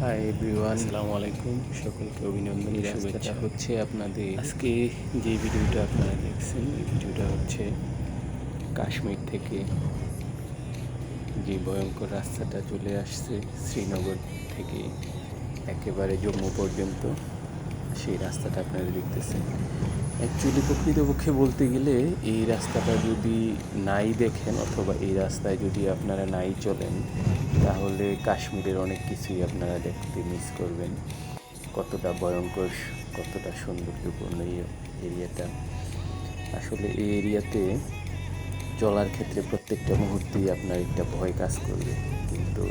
Hi everyone, আসসালামু আলাইকুম। সকলকে অভিনন্দন, শুভেচ্ছা। হচ্ছে আপনাদের আজকে যে ভিডিওটা আপনারা দেখছেন, এই ভিডিওটা হচ্ছে কাশ্মীর থেকে যে ভয়ঙ্কর রাস্তাটা চলে আসছে শ্রীনগর থেকে একেবারে জম্মু পর্যন্ত, সেই রাস্তাটা আপনারা দেখতেছেন। অ্যাকচুয়ালি প্রকৃতপক্ষে বলতে গেলে এই রাস্তাটা যদি নাই দেখেন অথবা এই রাস্তায় যদি আপনারা নাই চলেন, তাহলে কাশ্মীরের অনেক কিছুই আপনারা দেখতে মিস করবেন। কতটা ভয়ঙ্কর, কতটা সৌন্দর্যপূর্ণ এই এরিয়াটা। আসলে এই এরিয়াতে চলার ক্ষেত্রে প্রত্যেকটা মুহূর্তেই আপনার একটা ভয় কাজ করবে, কিন্তু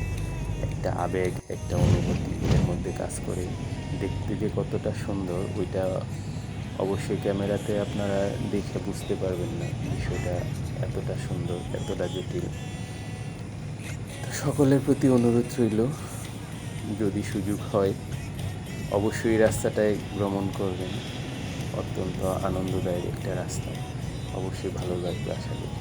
একটা আবেগ, একটা অনুভূতি এর মধ্যে কাজ করে। দেখতে যে কতটা সুন্দর ওইটা অবশ্যই ক্যামেরাতে আপনারা দেখে বুঝতে পারবেন না, বিষয়টা এতটা সুন্দর, এতটা জটিল। তো সকলের প্রতি অনুরোধ রইল, যদি সুযোগ হয় অবশ্যই রাস্তাটায় ভ্রমণ করবেন। অত্যন্ত আনন্দদায়ক একটা রাস্তা, অবশ্যই ভালো লাগবে আশা করি।